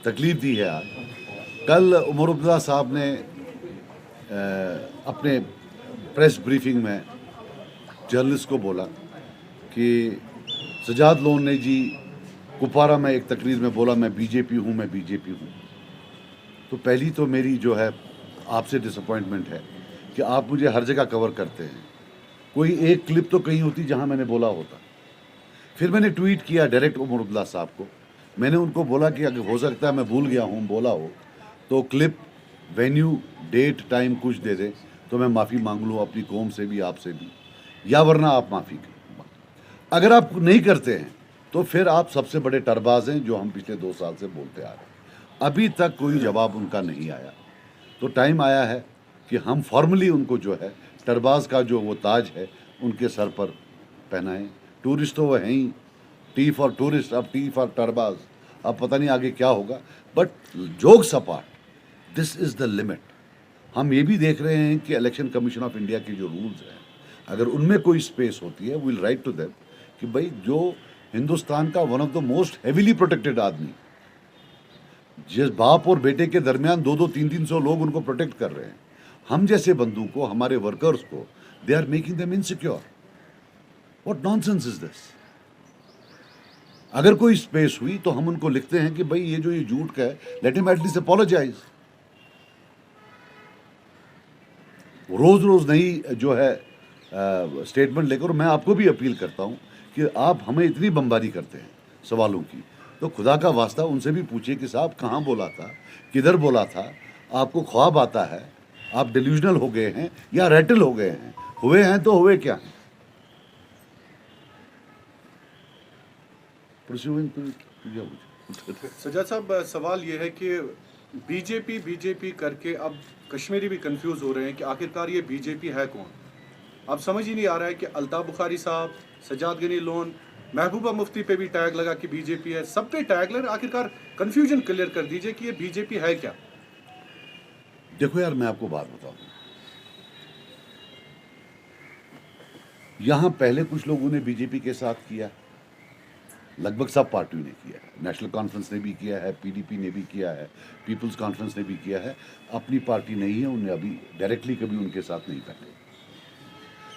तकलीफ दी है आज। कल उमर अब्दुल्ला साहब ने अपने प्रेस ब्रीफिंग में जर्नलिस्ट को बोला कि सजाद लोन ने जी कुपवारा में एक तकरीर में बोला मैं बीजेपी हूँ, मैं बीजेपी हूँ। तो पहली तो मेरी जो है आपसे डिसअपॉइंटमेंट है कि आप मुझे हर जगह कवर करते हैं। कोई एक क्लिप तो कहीं होती जहाँ मैंने बोला होता। फिर मैंने ट्वीट किया डायरेक्ट उमर अब्दुल्ला साहब को। मैंने उनको बोला कि अगर हो सकता है मैं भूल गया हूँ, बोला हो तो क्लिप, वेन्यू, डेट, टाइम कुछ दे दे तो मैं माफ़ी मांग लूँ अपनी कौम से भी, आपसे भी, या वरना आप माफ़ी करें। अगर आप नहीं करते हैं तो फिर आप सबसे बड़े टरबाज हैं, जो हम पिछले 2 साल से बोलते आ रहे हैं। अभी तक कोई जवाब उनका नहीं आया। तो टाइम आया है कि हम फॉर्मली उनको जो है टरबाज का जो वो ताज है उनके सर पर पहनाएं। टूरिस्ट तो वो हैं ही, टी फॉर टूरिस्ट, अब टी फॉर टरबाज। अब पता नहीं आगे क्या होगा, but jokes apart, this is the limit. हम ये भी देख रहे हैं कि इलेक्शन कमीशन ऑफ इंडिया के जो रूल्स हैं, अगर उनमें कोई स्पेस होती है, विल राइट टू देम कि भाई जो हिंदुस्तान का one of the most heavily protected आदमी, जिस बाप और बेटे के दरमियान 2-2, 300 लोग उनको प्रोटेक्ट कर रहे हैं, हम जैसे बंदू को, हमारे वर्कर्स को, they are making them insecure. What nonsense is this? अगर कोई स्पेस हुई तो हम उनको लिखते हैं कि भाई ये जो ये झूठ का है, लेट हिम एटलीस्ट अपोलोजाइज। रोज रोज नई जो है स्टेटमेंट लेकर, मैं आपको भी अपील करता हूं कि आप हमें इतनी बमबारी करते हैं सवालों की, तो खुदा का वास्ता उनसे भी पूछिए कि साहब कहाँ बोला था, किधर बोला था, आपको ख्वाब आता है, आप डिल्यूजनल हो गए हैं या रेटल हो गए हैं? हुए हैं तो हुए क्या हैं? सज्जाद साहब, सवाल ये है कि बीजेपी करके अब कश्मीरी भी कंफ्यूज हो रहे हैं कि आखिरकार ये बीजेपी है कौन। अब समझ ही नहीं आ रहा है कि अल्ताफ बुखारी साहब, सज्जाद गनी लोन, महबूबा मुफ्ती पे भी टैग लगा कि बीजेपी है, सब पे टैग लगा। आखिरकार कंफ्यूजन क्लियर कर दीजिए कि ये बीजेपी है क्या। देखो यार, मैं आपको बात बताऊं, यहां पहले कुछ लोगों ने बीजेपी के साथ किया, लगभग सब पार्टियों ने किया है। नेशनल कॉन्फ्रेंस ने भी किया है, पीडीपी ने भी किया है, पीपल्स कॉन्फ्रेंस ने भी किया है। अपनी पार्टी नहीं है, उन्हें अभी डायरेक्टली कभी उनके साथ नहीं बैठे,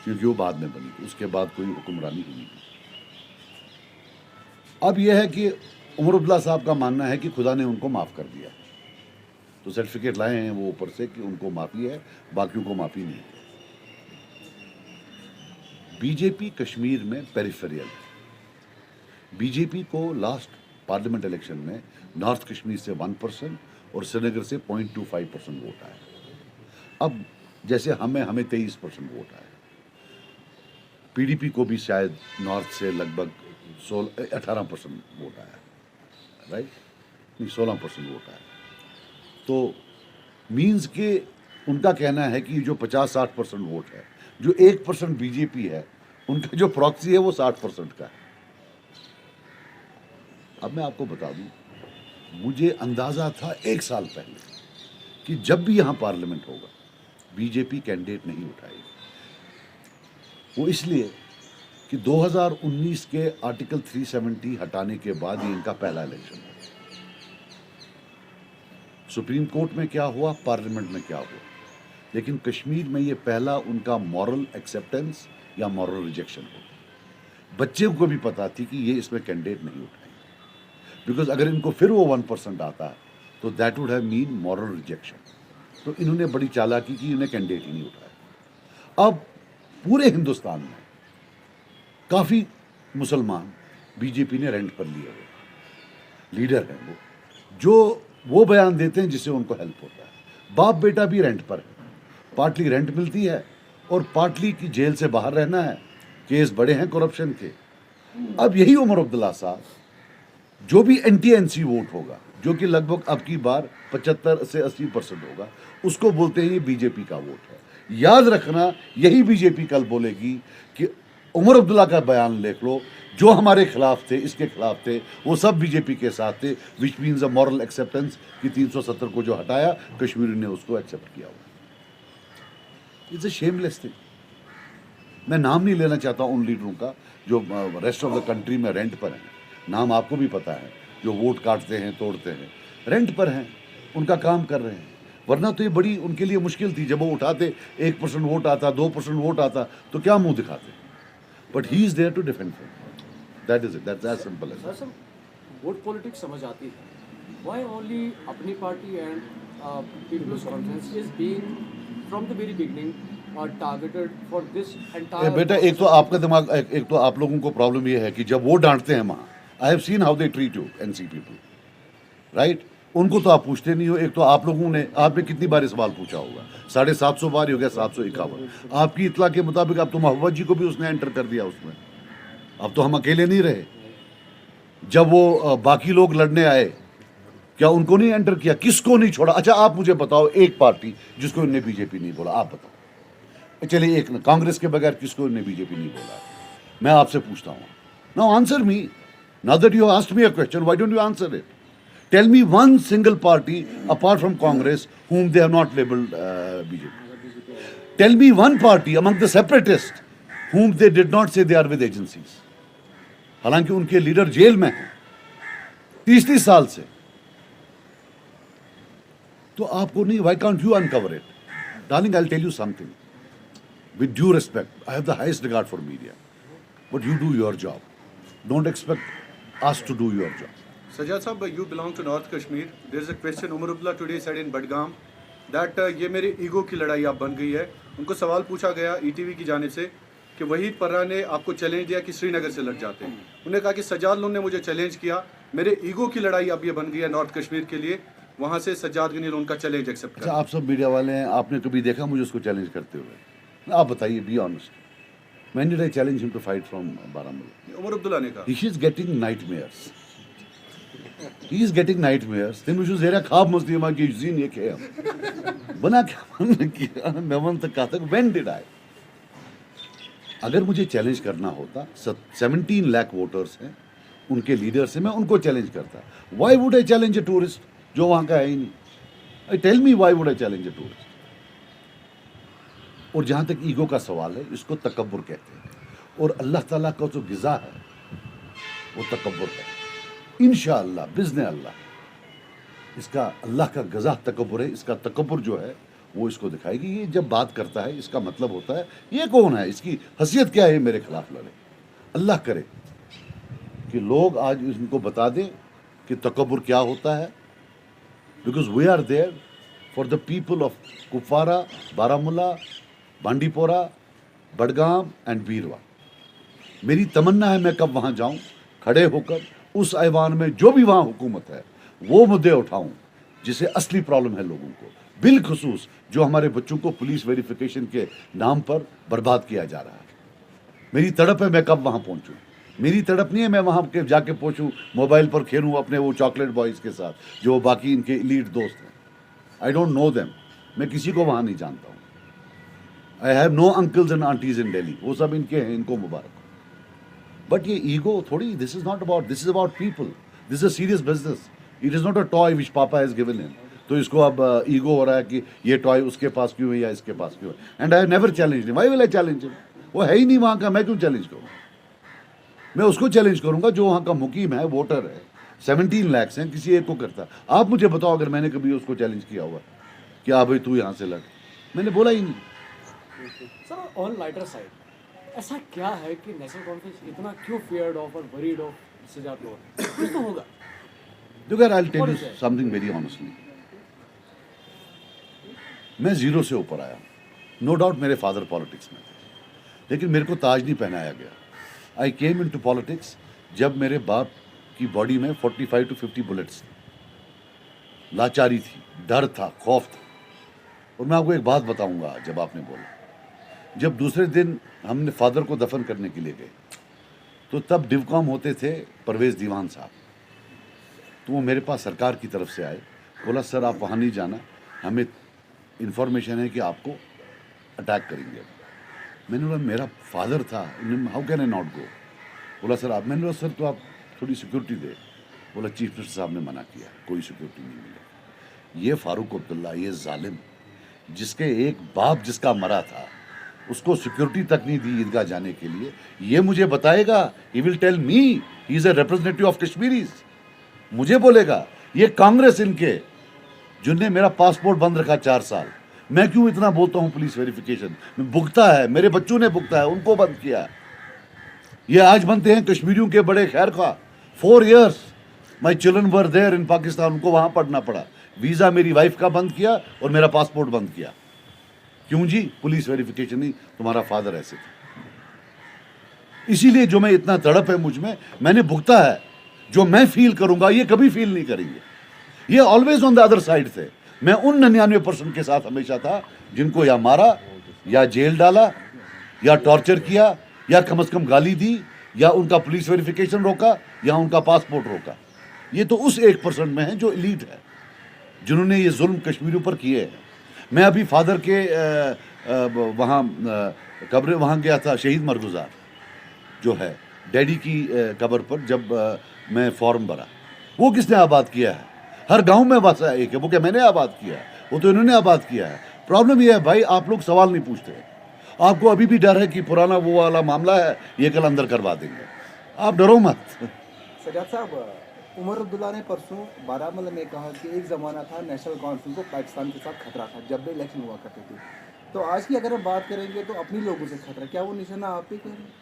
क्योंकि वो बाद में बनी थी, उसके बाद कोई हुक्मरानी ही नहीं की। अब यह है कि उमर अब्दुल्ला साहब का मानना है कि खुदा ने उनको माफ़ कर दिया, तो सर्टिफिकेट लाए हैं वो ऊपर से कि उनको माफ़ी है, बाकियों को माफ़ी नहीं है। बीजेपी कश्मीर में पेरिफेरियल है। बीजेपी को लास्ट पार्लियामेंट इलेक्शन में नॉर्थ कश्मीर से 1% और श्रीनगर से 0.25% वोट आया। अब जैसे हमें 23% वोट आया, पीडीपी को भी शायद नॉर्थ से लगभग 18% वोट आया, राइट? नहीं, 16% वोट आया। तो मीन्स के उनका कहना है कि जो 50-60% वोट है, जो 1% बीजेपी है, उनका जो प्रॉक्सी है वो 60% का है। अब मैं आपको बता दूं, मुझे अंदाज़ा था 1 साल पहले कि जब भी यहाँ पार्लियामेंट होगा बीजेपी कैंडिडेट नहीं उठाएगी। वो इसलिए कि 2019 के आर्टिकल 370 हटाने के बाद ये इनका पहला इलेक्शन है। सुप्रीम कोर्ट में क्या हुआ, पार्लियामेंट में क्या हुआ, लेकिन कश्मीर में ये पहला उनका मॉरल एक्सेप्टेंस या मॉरल रिजेक्शन हो। बच्चे को भी पता थी कि ये इसमें कैंडिडेट नहीं उठाएंगे, बिकॉज अगर इनको फिर वो 1% आता तो that would have mean moral rejection. तो इन्होंने बड़ी चालाकी की, इन्हें कैंडिडेट ही नहीं उठाया। अब पूरे हिंदुस्तान में काफ़ी मुसलमान बीजेपी ने रेंट पर लिए हुए लीडर हैं, वो जो बयान देते हैं जिससे उनको हेल्प होता है। बाप बेटा भी रेंट पर है, पार्टली रेंट मिलती है और पार्टली की जेल से बाहर रहना है, केस बड़े हैं करप्शन के। अब यही उमर अब्दुल्ला साहब, जो भी एंटी वोट होगा, जो कि लगभग अब की बार 75 से 80% होगा, उसको बोलते हैं ये बीजेपी का वोट है। याद रखना, यही बीजेपी कल बोलेगी कि उमर अब्दुल्ला का बयान लिख लो, जो हमारे खिलाफ थे, इसके खिलाफ थे, वो सब बीजेपी के साथ थे, which means a moral acceptance कि 370 को जो हटाया, कश्मीर ने उसको एक्सेप्ट किया हुआ। It's a shameless thing. मैं नाम नहीं लेना चाहता उन लीडरों का जो रेस्ट ऑफ द कंट्री में रेंट पर हैं, नाम आपको भी पता है, जो वोट काटते हैं, तोड़ते हैं। रेंट पर हैं, उनका काम कर रहे हैं। वरना तो ये बड़ी उनके लिए मुश्किल थी, जब वो उठाते 1% वोट आता, 2% वोट आता, तो क्या मुंह दिखाते। But he is there to defend that is it, that's as simple as. Sir vote politics समझ आती है, व्हाई ओनली अपनी party and people's conference is being from the very beginning targeted for this entire. बेटा एक तो आपका दिमाग, एक तो आप लोगों को प्रॉब्लम ये है कि जब वो डांटते हैं वहाँ, I have seen how they treat you NC people, right. उनको तो आप पूछते नहीं हो। एक तो आप लोगों ने, आपने कितनी बार सवाल पूछा होगा, 750 बार ही हो गया, 751। आपकी इतला के मुताबिक अब तो मोहब्बत जी को भी उसने एंटर कर दिया उसमें। अब तो हम अकेले नहीं रहे। जब वो बाकी लोग लड़ने आए, क्या उनको नहीं एंटर किया? किसको नहीं छोड़ा? अच्छा आप मुझे बताओ एक पार्टी जिसको इन्हें बीजेपी नहीं बोला, आप बताओ। चलिए एक, कांग्रेस के बगैर किसको इन्हें बीजेपी नहीं बोला? मैं आपसे पूछता हूँ, now answer me, now that you asked me a question, why don't you answer it? Tell me one single party apart from Congress whom they have not labelled BJP. Tell me one party among the separatists whom they did not say they are with agencies. हालांकि उनके leader jail में हैं 30-30 साल से। तो आपको नहीं, why can't you uncover it? Darling, I'll tell you something. With due respect, I have the highest regard for media. But you do your job. Don't expect us to do your job. Sajjad Sahab, you belong to North Kashmir. There is a question Umar Abdullah today said in Badgam that ये मेरे ego की लड़ाई आप बन गई है। उनको सवाल पूछा गया ईटीवी की जानिब से कि वहीद पर्रा ने आपको चैलेंज दिया कि श्रीनगर से लड़ जाते हैं। उन्होंने कहा कि सज्जाद लोन ने मुझे चैलेंज किया, मेरे ईगो की लड़ाई अब ये बन गई है नॉर्थ कश्मीर के लिए। वहाँ से सज्जाद गनी लोन का चैलेंज एक्सेप्ट अच्छा, आप सब मीडिया वाले हैं, आपने कभी देखा मुझे उसको चैलेंज करते हुए? आप बताइए, be honest. When did I challenge him to fight from Baramulla? Omar Abdullah ने कहा He is getting nightmares. He is getting nightmares. दिन में ज़रा ख्वाब मस्ती में कि जीन ये क्या बना, क्या बना किया मैं मन तक कहा था। When did I? अगर मुझे चैलेंज करना होता, 17 लाख वोटर्स हैं, उनके लीडर से मैं उनको चैलेंज करता। Why would I challenge a tourist जो वहाँ का है ही नहीं? Tell me why would I challenge a tourist? और जहाँ तक ईगो का सवाल है, इसको तकब्बुर कहते हैं। और अल्लाह ताला का जो गिज़ा है वो तकब्बुर है। इंशाअल्लाह बिज़्ने अल्लाह इसका, अल्लाह का गज़ा तकब्बुर है। इसका तकब्बुर जो है वो इसको दिखाएगी। ये जब बात करता है इसका मतलब होता है ये कौन है, इसकी हैसियत क्या है मेरे खिलाफ लड़े। अल्लाह करे कि लोग आज इनको बता दें कि तकब्बुर क्या होता है। Because we are there for the people of Kupwara, Baramulla, Bandipora, Budgam and Beerwah. मेरी तमन्ना है मैं कब वहाँ जाऊँ, खड़े होकर उस ऐवान में जो भी वहाँ हुकूमत है वो मुद्दे उठाऊँ जिसे असली प्रॉब्लम है लोगों को, बिलखुसूस जो हमारे बच्चों को पुलिस वेरिफिकेशन के नाम पर बर्बाद किया जा रहा है। मेरी तड़प है मैं कब वहाँ पहुँचूँ। मेरी तड़प नहीं है मैं वहाँ के जाके पहुँचूँ, मोबाइल पर खेलूँ अपने वो चॉकलेट बॉयज़ के साथ जो बाकी इनके लीड दोस्त हैं। आई डोंट नो देम, मैं किसी को वहाँ नहीं जानता हूँ। I have no uncles and aunties in Delhi, वो सब इनके हैं, इनको मुबारक। बट ये ईगो थोड़ी, this is not about, this is about people, this is a serious business, it is not a toy which पापा हैज़ गिवन हिम। तो इसको अब ईगो हो रहा है कि ये टॉय उसके पास क्यों है या इसके पास क्यों है। And I never challenge him, why will I challenge him? वो है ही नहीं वहाँ का, मैं क्यों चैलेंज करूँ? मैं उसको चैलेंज करूँगा जो वहाँ का मुकीम है, वोटर है। 17 लाख हैं, किसी एक को करता। आप मुझे बताओ अगर मैंने कभी उसको चैलेंज किया हुआ कि हाँ भाई तू यहाँ से लड़, मैंने बोला ही नहीं। सर ऑन लाइटर साइड, ऐसा क्या है कि नेशनल कॉन्फ्रेंस इतना क्यों फियर्ड ऑफ और वरीड ऑफ सज्जाद लोन? कुछ तो होगा। देखो यार, I tell you something very honestly, मैं जीरो से ऊपर आया। नो डाउट मेरे फादर पॉलिटिक्स में थे, लेकिन मेरे को ताज नहीं पहनाया गया। आई केम इनटू पॉलिटिक्स जब मेरे बाप की बॉडी में 45 to 50 बुलेट्स, लाचारी थी, डर था, खौफ था। और मैं आपको एक बात बताऊंगा, जब आपने बोला, जब दूसरे दिन हमने फादर को दफन करने के लिए गए तो तब डिवकॉम होते थे परवेज़ दीवान साहब। तो वो मेरे पास सरकार की तरफ से आए, बोला सर आप वहाँ नहीं जाना, हमें इन्फॉर्मेशन है कि आपको अटैक करेंगे। मैंने बोला मेरा फादर था, how can I not go? बोला सर आप, मैंने बोला सर तो आप थोड़ी सिक्योरिटी दे। बोला चीफ मिनिस्टर साहब ने मना किया, कोई सिक्योरिटी नहीं मिलेगी। ये फारूक अब्दुल्ला, ये जालिम, जिसके एक बाप जिसका मरा था उसको सिक्योरिटी तक नहीं दी ईदगाह जाने के लिए, ये मुझे बताएगा, he will tell me, he is a representative of Kashmiris, मुझे बोलेगा ये कांग्रेस इनके जिनने मेरा पासपोर्ट बंद रखा 4 साल। मैं क्यों इतना बोलता हूँ पुलिस वेरिफिकेशन में भुगता है, मेरे बच्चों ने भुगता है, उनको बंद किया। ये आज बनते हैं कश्मीरियों के बड़े खैर खा। 4 years my children were there in Pakistan, उनको वहां पढ़ना पड़ा। वीजा मेरी वाइफ का बंद किया और मेरा पासपोर्ट बंद किया। क्यों जी? पुलिस वेरिफिकेशन नहीं, तुम्हारा फादर ऐसे था। इसीलिए जो मैं इतना तड़प है मुझ में, मैंने भुगता है। जो मैं फील करूंगा ये कभी फील नहीं करेंगे। ये always on the other side थे। मैं उन 99% के साथ हमेशा था जिनको या मारा या जेल डाला या टॉर्चर किया या कम से कम गाली दी या उनका पुलिस वेरिफिकेशन रोका या उनका पासपोर्ट रोका। ये तो उस 1% में है जो एलीट है, जिन्होंने ये जुल्म कश्मीरियों पर किए हैं। मैं अभी फादर के वहाँ कब्र वहाँ गया था, शहीद मरगुजार जो है डैडी की कब्र पर, जब मैं फॉर्म भरा। वो किसने आबाद किया है? हर गांव में बसा एक है। वो क्या मैंने आबाद किया है? वो तो इन्होंने आबाद किया है। प्रॉब्लम ये है भाई, आप लोग सवाल नहीं पूछते। आपको अभी भी डर है कि पुराना वो वाला मामला है, ये कल अंदर करवा देंगे। आप डरो मत। सजाद साहब, उमर अब्दुल्ला ने परसों बारामूला में कहा कि एक ज़माना था नेशनल कॉन्फ्रेंस को पाकिस्तान के साथ खतरा था जब भी इलेक्शन हुआ करते थे। तो आज की अगर हम बात करेंगे तो अपनी लोगों से खतरा, क्या वो निशाना आप ही कह रहे हैं?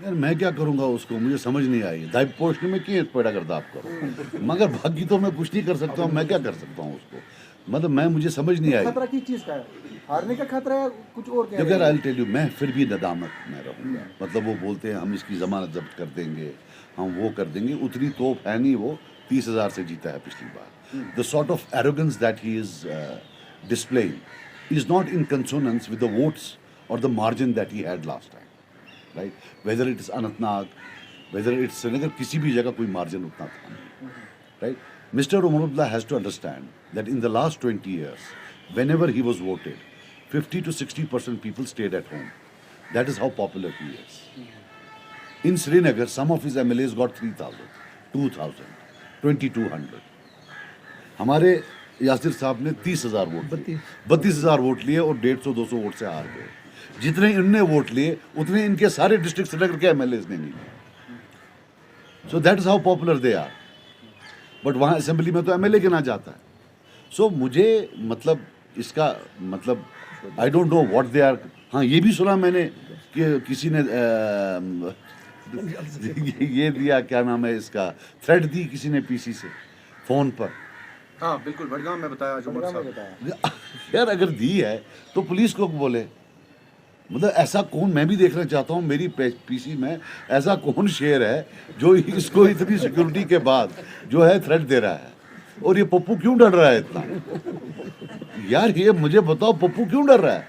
यार मैं क्या करूंगा उसको, मुझे समझ नहीं आई। दाइब पोस्ट में क्यों पैदा करता आपको, मगर बाकी तो मैं कुछ नहीं कर सकता हूँ। मैं क्या कर सकता हूँ उसको, मतलब मैं मुझे समझ नहीं आई। खतरा किस चीज़ का है? हारने का खतरा है, कुछ और कह अगर रहे हैं? आई टेल यू, मैं फिर भी नदामत में रहूँगा। मतलब वो बोलते हैं हम इसकी जमानत जब्त कर देंगे, हम वो कर देंगे। उतनी तोप है नहीं, वो 30,000 से जीता है पिछली बार। The sort of arrogance that he is displaying is not in consonance with the votes और the margin that he had last time, right? Whether it is Anantnag, whether it's Srinagar, किसी भी जगह कोई मार्जिन उतना था नहीं, right? Mr. Umar Abdullah has to understand that in the last 20 years, whenever he was voted, 50 to 60% people stayed at home. That is how popular he is. In Srinagar, some of his MLAs got 3,000, 2,000, 2,200. हमारे यासिर साहब ने 30,000 vote लिए, 32,000 vote लिए और 150-200 vote से हार गए। जितने इनने वोट लिए उतने इनके सारे डिस्ट्रिक्ट श्रीनगर के MLAs ने नहीं लिए। So that is how popular they are. But वहाँ असेंबली में तो MLA गिना जाता है। सो मुझे मतलब इसका मतलब I don't know what they are. हाँ, ये भी सुना मैंने कि किसी ने ये दिया, क्या नाम है इसका, थ्रेड दी किसी ने PC से फ़ोन पर। हाँ बिल्कुल, बड़गाम में बताया जो उमर साहब। बताया यार अगर दी है तो पुलिस को बोले। मतलब ऐसा कौन, मैं भी देखना चाहता हूँ मेरी PC में ऐसा कौन शेर है जो इसको इतनी सिक्योरिटी के बाद जो है थ्रेट दे रहा है। और ये पप्पू क्यों डर रहा है इतना? यार ये मुझे बताओ, पप्पू क्यों डर रहा है?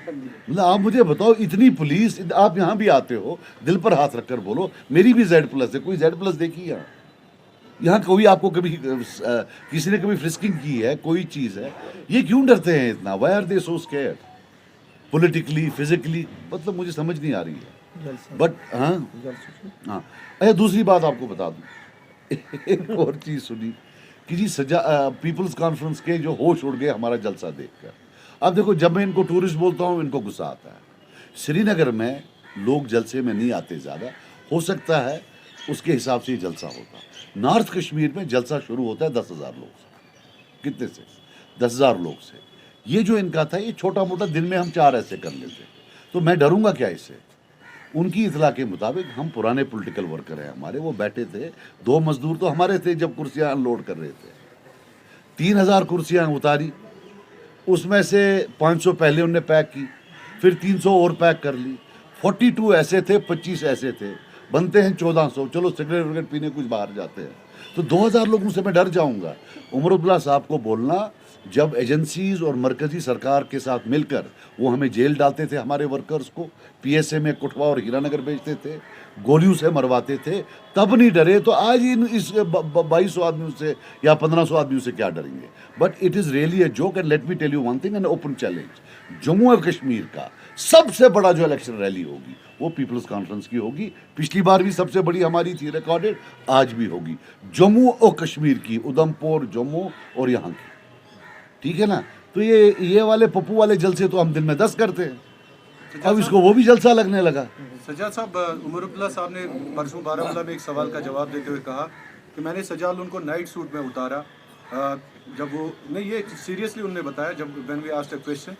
मतलब आप मुझे बताओ, इतनी पुलिस, आप यहाँ भी आते हो दिल पर हाथ रखकर बोलो मेरी भी Z+ है। कोई Z+ देखी है यहाँ? कोई आपको कभी किसी ने कभी फ्रिस्किंग की है? कोई चीज़ है? ये क्यों डरते हैं इतना? Why are they so scared politically, physically? मतलब मुझे समझ नहीं आ रही है। बट हाँ, अच्छा दूसरी बात आपको बता दूं, एक और चीज़ सुनी कि जी पीपल्स कॉन्फ्रेंस के जो होश उड़ गए हमारा जलसा देखकर। अब देखो, जब मैं इनको टूरिस्ट बोलता हूँ इनको गुस्सा आता है। श्रीनगर में लोग जलसे में नहीं आते ज़्यादा, हो सकता है उसके हिसाब से ही जलसा होता। नॉर्थ कश्मीर में जलसा शुरू होता है 10,000 लोग से। कितने से? 10,000 लोग से। ये जो इनका था, ये छोटा मोटा दिन में हम 4 ऐसे कर लेते। तो मैं डरूंगा क्या इससे? उनकी इतला के मुताबिक हम पुराने पॉलिटिकल वर्कर हैं हमारे, वो बैठे थे। 2 मजदूर तो हमारे थे जब कुर्सियां अनलोड कर रहे थे। 3,000 कुर्सियां उतारी, उसमें से 500 पहले उनने पैक की, फिर 300 और पैक कर ली। 42 ऐसे थे, 25 ऐसे थे, बनते हैं 1400। चलो सिगरेट विगरेट पीने कुछ बाहर जाते हैं, तो 2,000 लोगों से मैं डर जाऊंगा। उमर अब्दुल्ला साहब को बोलना, जब एजेंसीज और मरकजी सरकार के साथ मिलकर वो हमें जेल डालते थे, हमारे वर्कर्स को PSA में कुटवा और हीरानगर भेजते थे, गोलियों से मरवाते थे, तब नहीं डरे तो आज इस 2200 आदमियों से या 1500 आदमियों से क्या डरेंगे? But it is really a joke. And let me tell you one thing, an open challenge. Jammu और कश्मीर का सबसे बड़ा जो इलेक्शन रैली होगी वो पीपल्स कॉन्फ्रेंस की होगी। पिछली बार भी सबसे बड़ी हमारी थी रिकॉर्डेड, आज भी होगी। जम्मू और कश्मीर की, उधमपुर, जम्मू और यहाँ की, ठीक है ना? तो ये वाले पप्पू वाले जलसे तो हम दिन में 10 करते हैं, अब इसको वो भी जलसा लगने लगा। सज्जाद साहब, उमर अब्दुल्ला साहब ने परसों बारामूला में एक सवाल का जवाब देते हुए कहा कि मैंने सजाद लोन को नाइट सूट में उतारा जब वो नहीं, ये सीरियसली उन्होंने बताया जब when we asked a question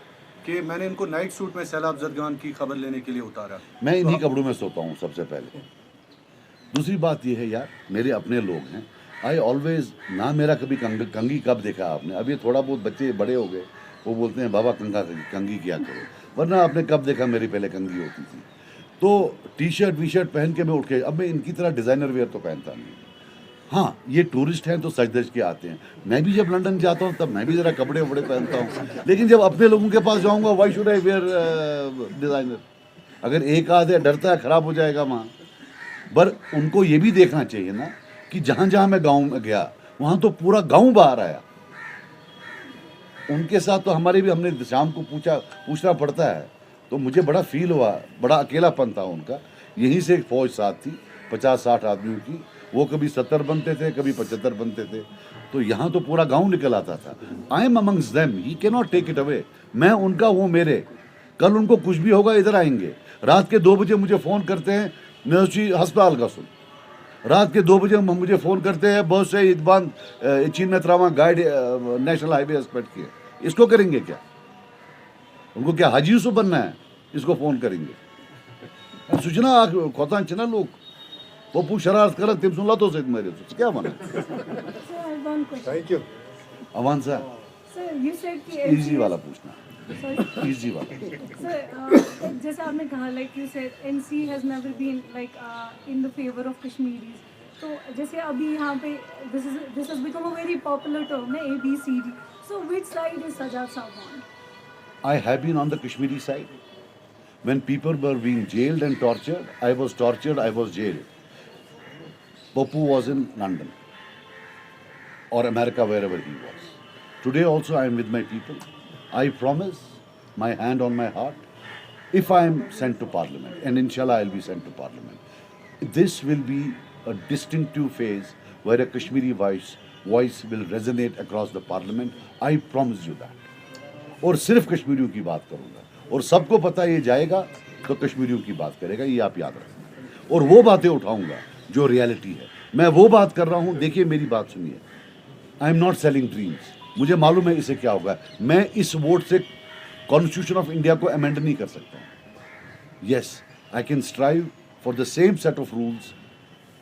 कि मैंने इनको नाइट सूट में सैलाब जदगान की खबर लेने के लिए उतारा। मैं इन्हीं कपड़ों में सोता हूँ सबसे पहले। दूसरी बात यह है यार, मेरे अपने लोग हैं, आई ऑलवेज ना मेरा कभी कंगी कब देखा आपने? अब ये थोड़ा बहुत बच्चे बड़े हो गए, वो बोलते हैं बाबा कंगी किया करो, वरना आपने कब देखा मेरी पहले कंगी होती थी। तो टी शर्ट वी शर्ट पहन के मैं उठ के, अब मैं इनकी तरह डिज़ाइनर वेयर तो पहनता नहीं। हाँ, ये टूरिस्ट हैं तो सज धज के आते हैं। मैं भी जब लंदन जाता हूँ तब मैं भी ज़रा कपड़े वपड़े पहनता हूँ, लेकिन जब अपने लोगों के पास जाऊँगा why should I wear designer? अगर एक आधे डरता है ख़राब हो जाएगा वहाँ, पर उनको ये भी देखना चाहिए ना कि जहाँ जहाँ मैं गाँव में गया वहाँ तो पूरा गाँव बाहर आया। उनके साथ तो हमारे भी, हमने शाम को पूछना पड़ता है, तो मुझे बड़ा फील हुआ, बड़ा अकेलापन था उनका। यहीं से एक फौज साथ थी 50-60 आदमियों की, वो कभी 70 बनते थे, कभी 75 बनते थे, तो यहाँ तो पूरा गांव निकल आता था। I am amongst them, he can not take it away. मैं उनका, वो मेरे। कल उनको कुछ भी होगा इधर आएंगे। रात के 2 बजे मुझे फ़ोन करते हैं, नौशी अस्पताल का सुन। रात के 2 बजे मुझे फ़ोन करते हैं, बहुत से इदबान चीन में त्रामा गाइड नेशनल हाईवे एक्सपेक्ट किए। इसको करेंगे क्या? उनको क्या हाजी यूसुफ बनना है? इसको फ़ोन करेंगे। सूचना खोता ना लोग पप्पू शरारत करत तिम सुनला तो मेरे तो क्या माना? Sir, I have one question. Thank you. Amaan सा Sir, you said कि इजी वाला पूछना, Sorry. इजी वाला। Sir, जैसे आपने कहा like you said NC has never been like in the favor of Kashmiris. तो जैसे अभी यहाँ पे this has become a very popular term है ABCD. So which side is Sajjad Sahab on? I have been on the Kashmiri side. When people were being jailed and tortured, I was tortured, I was jailed. Pappu was in London or America, wherever he was. Today also I am with my people. I promise, my hand on my heart, if I am sent to Parliament, and inshallah I will be sent to Parliament, this will be a distinctive phase where a Kashmiri voice will resonate across the Parliament. I promise you that. और सिर्फ कश्मीरियों की बात करूँगा, और सबको पता ये जाएगा तो कश्मीरियों की बात करेगा, ये आप याद रखना। और वो बातें उठाऊँगा जो रियलिटी है। मैं वो बात कर रहा हूँ, देखिए मेरी बात सुनिए। I am not selling dreams. मुझे मालूम है इससे क्या होगा। मैं इस वोट से कॉन्स्टिट्यूशन ऑफ इंडिया को अमेंड नहीं कर सकता हूँ। Yes, I can strive for the same set of rules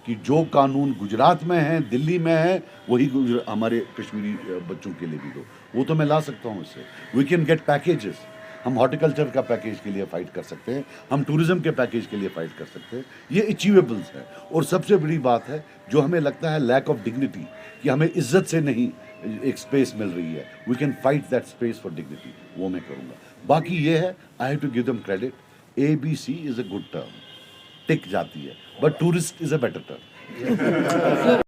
कि जो कानून गुजरात में है, दिल्ली में है, वही हमारे कश्मीरी बच्चों के लिए भी दो। वो तो मैं ला सकता हूँ इससे। We can get packages. हम हॉर्टिकल्चर का पैकेज के लिए फ़ाइट कर सकते हैं, हम टूरिज़्म के पैकेज के लिए फ़ाइट कर सकते हैं। ये अचीवेबल्स है। और सबसे बड़ी बात है, जो हमें लगता है लैक ऑफ डिग्निटी, कि हमें इज्जत से नहीं एक स्पेस मिल रही है, we can fight that space for dignity, वो मैं करूँगा। बाकी ये है, I have to give them credit. ABC is a good term, टिक जाती है, but tourist is a better term.